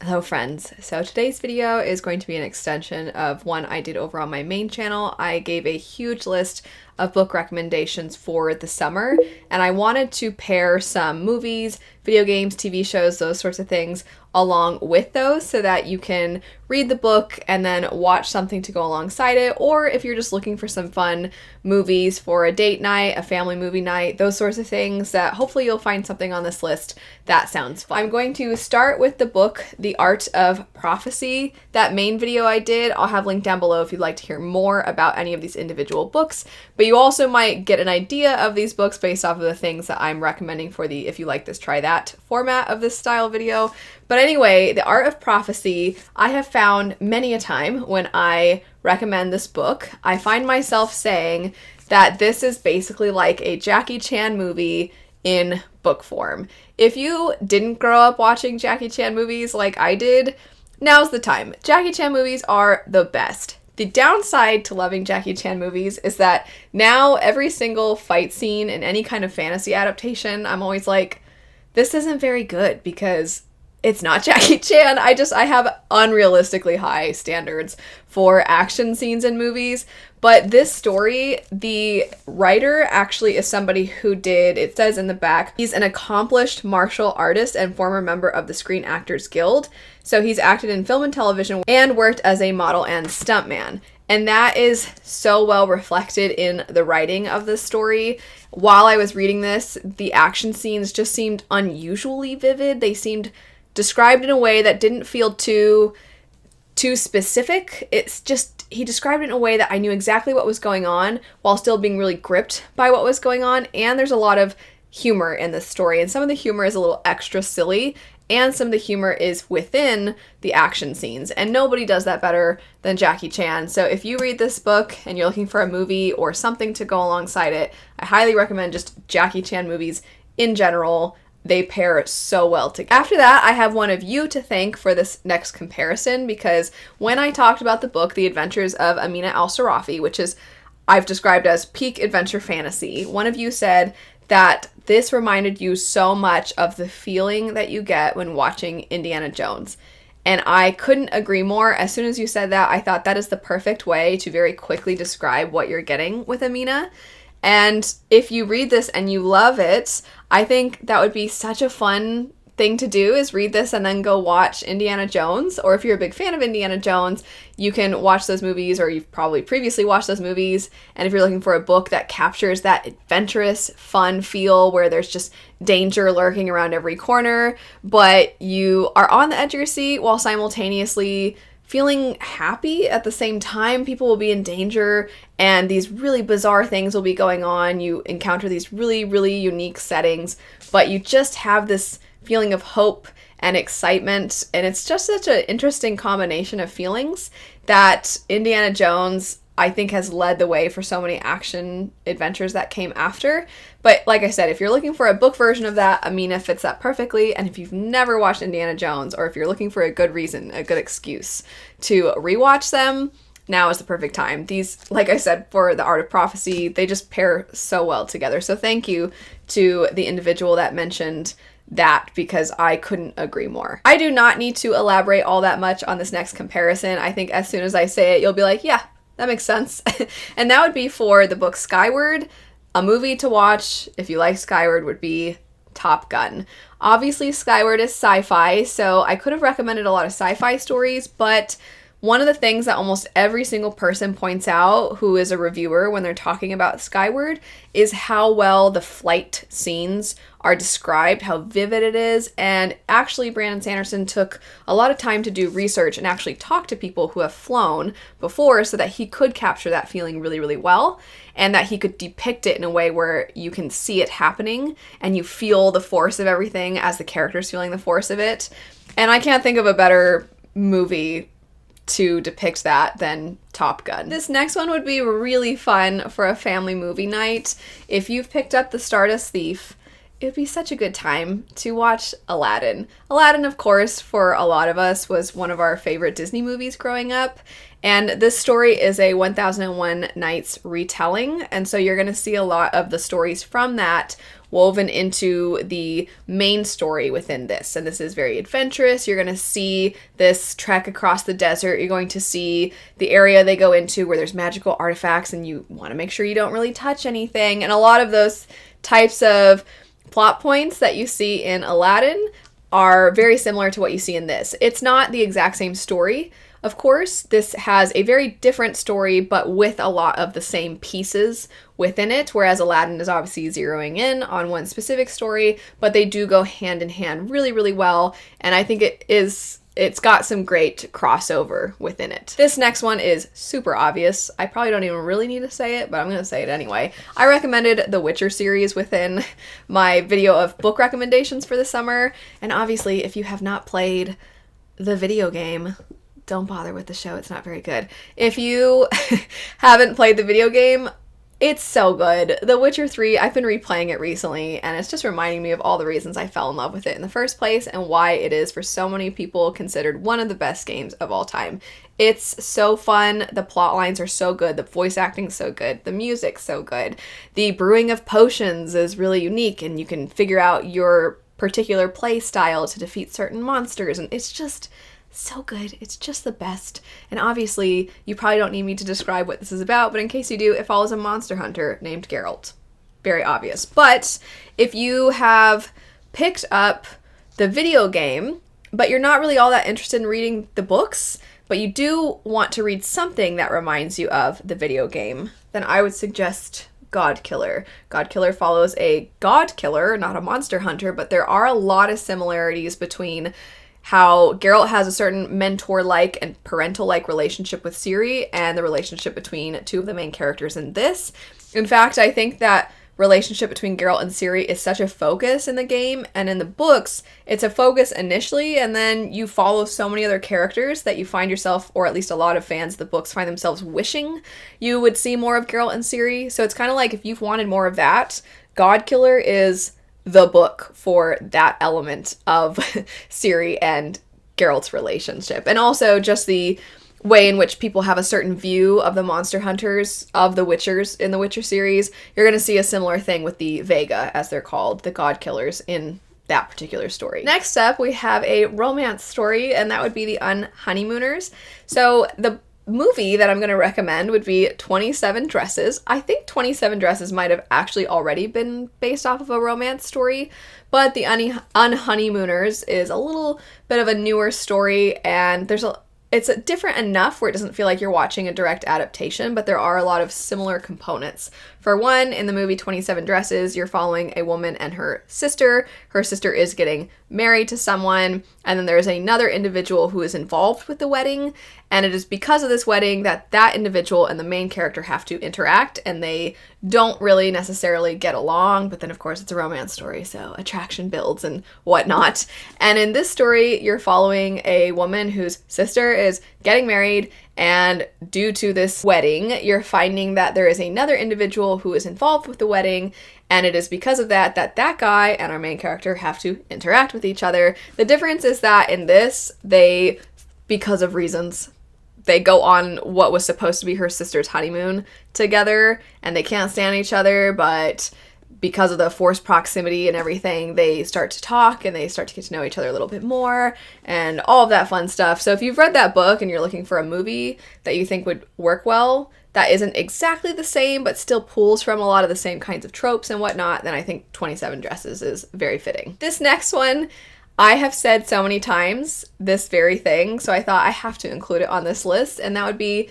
Hello friends, so today's video is going to be an extension of one I did over on my main channel. I gave a huge list of book recommendations for the summer, and I wanted to pair some movies, video games, TV shows, those sorts of things along with those so that you can read the book and then watch something to go alongside it, or if you're just looking for some fun movies for a date night, a family movie night, those sorts of things, that hopefully you'll find something on this list that sounds fun. I'm going to start with the book The Art of Prophecy. That main video I did, I'll have linked down below if you'd like to hear more about any of these individual books, but you also might get an idea of these books based off of the things that I'm recommending for the if you like this, try that format of this style video. But anyway, The Art of Prophecy, I have found many a time when I recommend this book, I find myself saying that this is basically like a Jackie Chan movie in book form. If you didn't grow up watching Jackie Chan movies like I did, now's the time. Jackie Chan movies are the best. The downside to loving Jackie Chan movies is that now every single fight scene in any kind of fantasy adaptation, I'm always like, this isn't very good because it's not Jackie Chan. I have unrealistically high standards for action scenes in movies. But this story, the writer actually is somebody who did, it says in the back, he's an accomplished martial artist and former member of the Screen Actors Guild. So he's acted in film and television and worked as a model and stuntman. And that is so well reflected in the writing of this story. While I was reading this, the action scenes just seemed unusually vivid. They seemed described in a way that didn't feel too specific. It's just, he described it in a way that I knew exactly what was going on while still being really gripped by what was going on. And there's a lot of humor in this story, and some of the humor is a little extra silly, and some of the humor is within the action scenes, and nobody does that better than Jackie Chan. So if you read this book and you're looking for a movie or something to go alongside it, I highly recommend just Jackie Chan movies in general. They pair so well together. After that, I have one of you to thank for this next comparison, because when I talked about the book, The Adventures of Amina al-Sirafi, which is I've described as peak adventure fantasy, one of you said that this reminded you so much of the feeling that you get when watching Indiana Jones. And I couldn't agree more. As soon as you said that, I thought that is the perfect way to very quickly describe what you're getting with Amina. And if you read this and you love it, I think that would be such a fun thing to do, is read this and then go watch Indiana Jones. Or if you're a big fan of Indiana Jones, you can watch those movies, or you've probably previously watched those movies. And if you're looking for a book that captures that adventurous, fun feel where there's just danger lurking around every corner, but you are on the edge of your seat while simultaneously feeling happy at the same time, people will be in danger and these really bizarre things will be going on. You encounter these really, really unique settings, but you just have this feeling of hope and excitement, and it's just such an interesting combination of feelings that Indiana Jones, I think, has led the way for so many action adventures that came after. But like I said, if you're looking for a book version of that, Amina fits that perfectly. And if you've never watched Indiana Jones, or if you're looking for a good reason, a good excuse to rewatch them, now is the perfect time. These, like I said, for The Art of Prophecy, they just pair so well together. So thank you to the individual that mentioned that, because I couldn't agree more. I do not need to elaborate all that much on this next comparison. I think as soon as I say it, you'll be like, yeah, that makes sense. And that would be for the book Skyward. A movie to watch, if you like Skyward, would be Top Gun. Obviously, Skyward is sci-fi, so I could have recommended a lot of sci-fi stories, but one of the things that almost every single person points out who is a reviewer when they're talking about Skyward is how well the flight scenes are described, how vivid it is. And actually, Brandon Sanderson took a lot of time to do research and actually talk to people who have flown before so that he could capture that feeling really, really well, and that he could depict it in a way where you can see it happening and you feel the force of everything as the character's feeling the force of it. And I can't think of a better movie to depict that than Top Gun. This next one would be really fun for a family movie night. If you've picked up The Stardust Thief, it would be such a good time to watch Aladdin. Aladdin, of course, for a lot of us, was one of our favorite Disney movies growing up. And this story is a 1001 Nights retelling, and so you're going to see a lot of the stories from that woven into the main story within this. And this is very adventurous. You're going to see this trek across the desert. You're going to see the area they go into where there's magical artifacts and you want to make sure you don't really touch anything. And a lot of those types of plot points that you see in Aladdin are very similar to what you see in this. It's not the exact same story, of course. This has a very different story, but with a lot of the same pieces within it, whereas Aladdin is obviously zeroing in on one specific story, but they do go hand in hand really, really well, and I think it's got some great crossover within it. This next one is super obvious. I probably don't even really need to say it, but I'm going to say it anyway. I recommended the Witcher series within my video of book recommendations for the summer, and obviously if you have not played the video game, don't bother with the show. It's not very good. If you haven't played the video game, it's so good. The Witcher 3, I've been replaying it recently, and it's just reminding me of all the reasons I fell in love with it in the first place and why it is for so many people considered one of the best games of all time. It's so fun. The plot lines are so good. The voice acting's so good. The music's so good. The brewing of potions is really unique, and you can figure out your particular play style to defeat certain monsters, and it's just so good. It's just the best. And obviously, you probably don't need me to describe what this is about, but in case you do, it follows a monster hunter named Geralt. Very obvious. But if you have picked up the video game, but you're not really all that interested in reading the books, but you do want to read something that reminds you of the video game, then I would suggest Godkiller. Godkiller follows a god killer, not a monster hunter, but there are a lot of similarities between how Geralt has a certain mentor-like and parental-like relationship with Ciri and the relationship between two of the main characters in this. In fact, I think that relationship between Geralt and Ciri is such a focus in the game, and in the books, it's a focus initially, and then you follow so many other characters that you find yourself, or at least a lot of fans of the books find themselves wishing you would see more of Geralt and Ciri. So it's kind of like if you've wanted more of that, Godkiller is the book for that element of Ciri and Geralt's relationship. And also just the way in which people have a certain view of the monster hunters, of the Witchers in the Witcher series. You're going to see a similar thing with the Vega, as they're called, the god killers in that particular story. Next up, we have a romance story, and that would be the Unhoneymooners. So the movie that I'm going to recommend would be 27 Dresses. I think 27 Dresses might have actually already been based off of a romance story, but the Unhoneymooners is a little bit of a newer story, and it's different enough where it doesn't feel like you're watching a direct adaptation, but there are a lot of similar components. For one, in the movie 27 Dresses, you're following a woman and her sister. Her sister is getting married to someone, and then there's another individual who is involved with the wedding, and it is because of this wedding that that individual and the main character have to interact, and they don't really necessarily get along, but then of course it's a romance story, so attraction builds and whatnot. And in this story, you're following a woman whose sister is getting married, and due to this wedding, you're finding that there is another individual who is involved with the wedding, and it is because of that that guy and our main character have to interact with each other. The difference is that in this, they, because of reasons, they go on what was supposed to be her sister's honeymoon together, and they can't stand each other, but because of the forced proximity and everything, they start to talk and they start to get to know each other a little bit more and all of that fun stuff. So if you've read that book and you're looking for a movie that you think would work well, that isn't exactly the same, but still pulls from a lot of the same kinds of tropes and whatnot, then I think 27 Dresses is very fitting. This next one, I have said so many times this very thing, so I thought I have to include it on this list, and that would be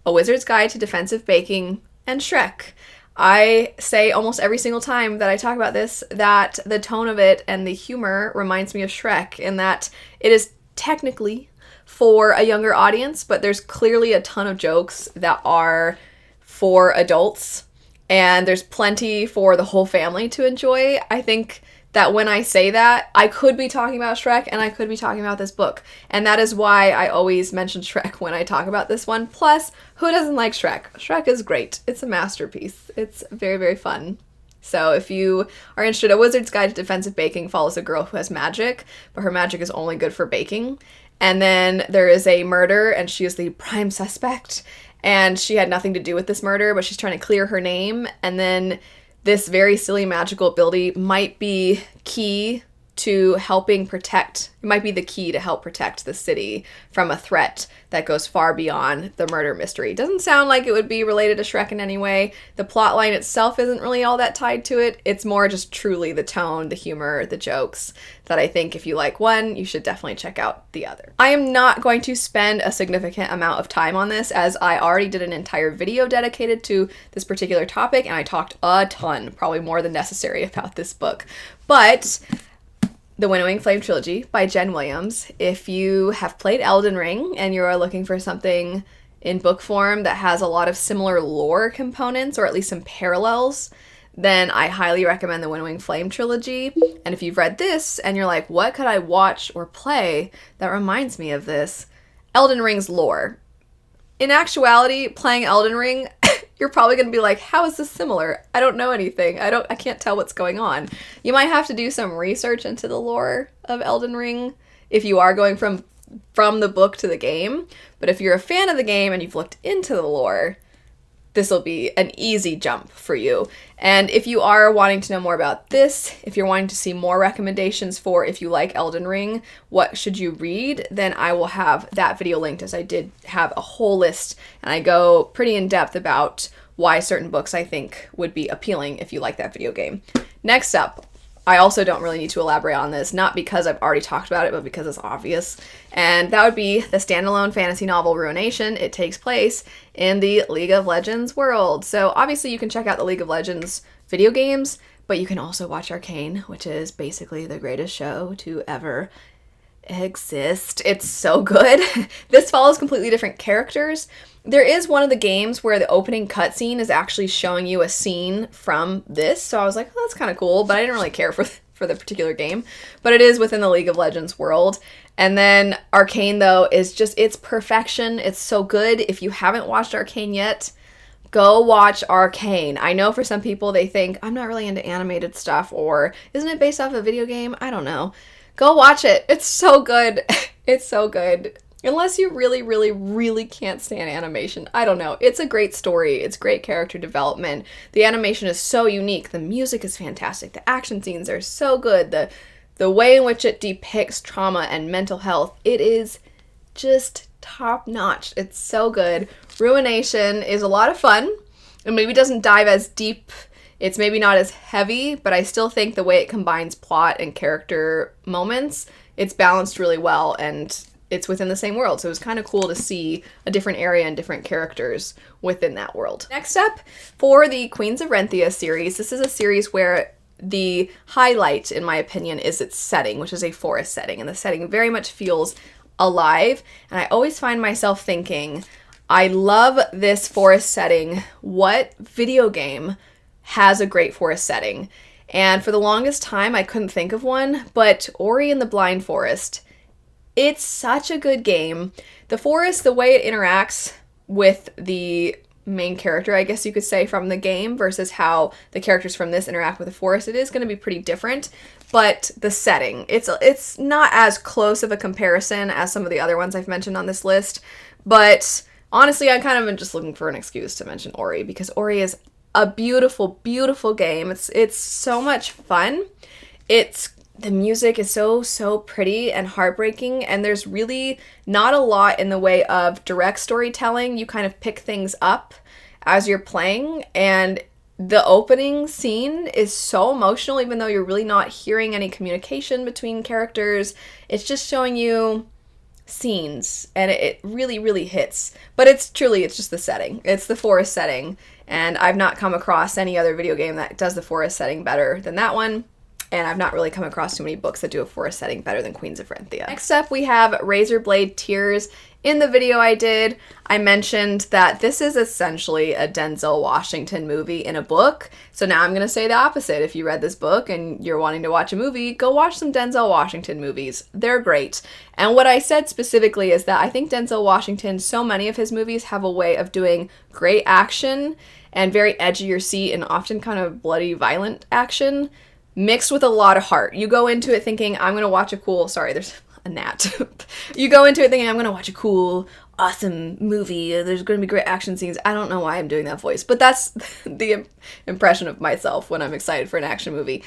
A Wizard's Guide to Defensive Baking and Shrek. I say almost every single time that I talk about this that the tone of it and the humor reminds me of Shrek, in that it is technically for a younger audience, but there's clearly a ton of jokes that are for adults, and there's plenty for the whole family to enjoy. I think that when I say that, I could be talking about Shrek and I could be talking about this book. And that is why I always mention Shrek when I talk about this one. Plus, who doesn't like Shrek? Shrek is great. It's a masterpiece. It's very, very fun. So if you are interested, A Wizard's Guide to Defensive Baking follows a girl who has magic, but her magic is only good for baking. And then there is a murder, and she is the prime suspect. And she had nothing to do with this murder, but she's trying to clear her name. And then this very silly magical ability might be key to helping protect, it might be the key to help protect the city from a threat that goes far beyond the murder mystery. Doesn't sound like it would be related to Shrek in any way. The plot line itself isn't really all that tied to it. It's more just truly the tone, the humor, the jokes that I think if you like one, you should definitely check out the other. I am not going to spend a significant amount of time on this, as I already did an entire video dedicated to this particular topic, and I talked a ton, probably more than necessary, about this book. But the Winnowing Flame Trilogy by Jen Williams. If you have played Elden Ring and you are looking for something in book form that has a lot of similar lore components, or at least some parallels, then I highly recommend the Winnowing Flame Trilogy. And if you've read this and you're like, what could I watch or play that reminds me of this? Elden Ring's lore. In actuality, playing Elden Ring, you're probably going to be like, how is this similar? I don't know anything. I can't tell what's going on. You might have to do some research into the lore of Elden Ring if you are going from the book to the game. But if you're a fan of the game and you've looked into the lore, this will be an easy jump for you. And if you are wanting to know more about this, if you're wanting to see more recommendations for if you like Elden Ring, what should you read, then I will have that video linked, as I did have a whole list, and I go pretty in depth about why certain books I think would be appealing if you like that video game. Next up, I also don't really need to elaborate on this, not because I've already talked about it, but because it's obvious. And that would be the standalone fantasy novel Ruination. It takes place in the League of Legends world. So obviously you can check out the League of Legends video games, but you can also watch Arcane, which is basically the greatest show to ever exist. It's so good. This follows completely different characters. There is one of the games where the opening cutscene is actually showing you a scene from this, so I was like, oh, that's kind of cool, but I didn't really care for the particular game. But it is within the League of Legends world. And then Arcane, though, is just, it's perfection. It's so good. If you haven't watched Arcane yet, go watch Arcane. I know for some people they think, I'm not really into animated stuff, or isn't it based off a video game? I don't know. Go watch it. It's so good. It's so good. Unless you really, really, really can't stand animation. I don't know. It's a great story. It's great character development. The animation is so unique. The music is fantastic. The action scenes are so good. The way in which it depicts trauma and mental health, it is just top notch. It's so good. Ruination is a lot of fun. It maybe doesn't dive as deep. It's maybe not as heavy, but I still think the way it combines plot and character moments, it's balanced really well, and it's within the same world. So it was kind of cool to see a different area and different characters within that world. Next up, for the Queens of Renthia series, this is a series where the highlight, in my opinion, is its setting, which is a forest setting. And the setting very much feels alive. And I always find myself thinking, I love this forest setting. What video game has a great forest setting? And for the longest time, I couldn't think of one, but Ori and the Blind Forest, it's such a good game. The forest, the way it interacts with the main character, I guess you could say, from the game versus how the characters from this interact with the forest, it is going to be pretty different. But the setting, it's not as close of a comparison as some of the other ones I've mentioned on this list. But honestly, I kind of am just looking for an excuse to mention Ori, because Ori is a beautiful, beautiful game. It's so much fun. The music is so pretty and heartbreaking, and there's really not a lot in the way of direct storytelling. You kind of pick things up as you're playing, and the opening scene is so emotional, even though you're really not hearing any communication between characters. It's just showing you scenes, and it really, really hits. But it's just the setting. It's the forest setting, and I've not come across any other video game that does the forest setting better than that one. And I've not really come across too many books that do a forest setting better than Queens of Renthia. Next up, we have Razorblade Tears. In the video I did, I mentioned that this is essentially a Denzel Washington movie in a book. So now I'm going to say the opposite. If you read this book and you're wanting to watch a movie, go watch some Denzel Washington movies. They're great. And what I said specifically is that I think Denzel Washington, so many of his movies have a way of doing great action and very edge of your seat and often kind of bloody, violent action, mixed with a lot of heart. You go into it thinking, I'm going to watch a cool, sorry, there's a gnat. You go into it thinking, I'm going to watch a cool, awesome movie. There's going to be great action scenes. I don't know why I'm doing that voice, but that's the impression of myself when I'm excited for an action movie.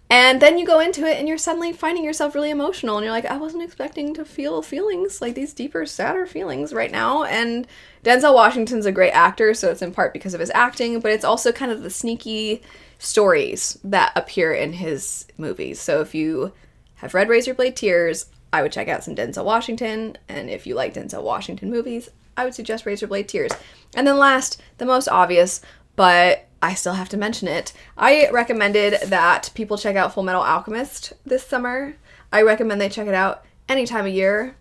And then you go into it and you're suddenly finding yourself really emotional and you're like, I wasn't expecting to feel feelings, like these deeper, sadder feelings right now. And Denzel Washington's a great actor, so it's in part because of his acting, but it's also kind of the sneaky stories that appear in his movies. So if you have read Razorblade Tears, I would check out some Denzel Washington, and if you like Denzel Washington movies, I would suggest Razorblade Tears. And then last, the most obvious, but I still have to mention it, I recommended that people check out Fullmetal Alchemist this summer. I recommend they check it out any time of year.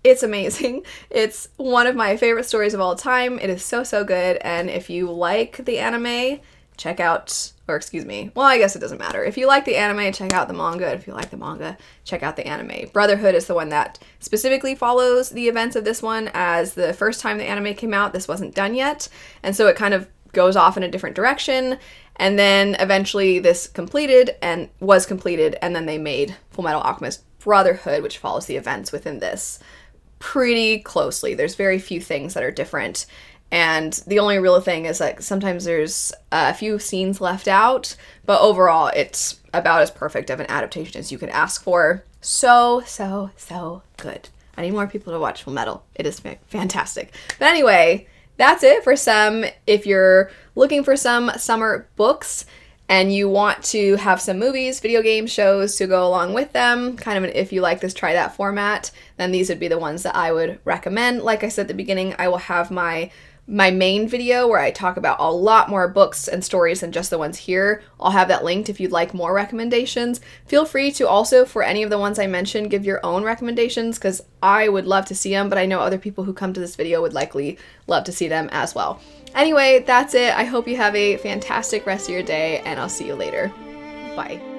It's amazing. It's one of my favorite stories of all time. It is so, so good, and if you like the anime, check out, or excuse me, well, I guess it doesn't matter. If you like the anime, check out the manga. If you like the manga, check out the anime. Brotherhood is the one that specifically follows the events of this one, as the first time the anime came out, this wasn't done yet, and so it kind of goes off in a different direction, and then eventually this was completed, and then they made Fullmetal Alchemist Brotherhood, which follows the events within this pretty closely. There's very few things that are different, and the only real thing is like sometimes there's a few scenes left out, but overall it's about as perfect of an adaptation as you could ask for. So, so, so good. I need more people to watch Fullmetal. It is fantastic. But anyway, that's it for some. If you're looking for some summer books and you want to have some movies, video game shows to go along with them, kind of an if you like this, try that format, then these would be the ones that I would recommend. Like I said at the beginning, I will have my main video where I talk about a lot more books and stories than just the ones here. I'll have that linked if you'd like more recommendations. Feel free to also, for any of the ones I mentioned, give your own recommendations, because I would love to see them, but I know other people who come to this video would likely love to see them as well. Anyway, that's it. I hope you have a fantastic rest of your day, and I'll see you later. Bye.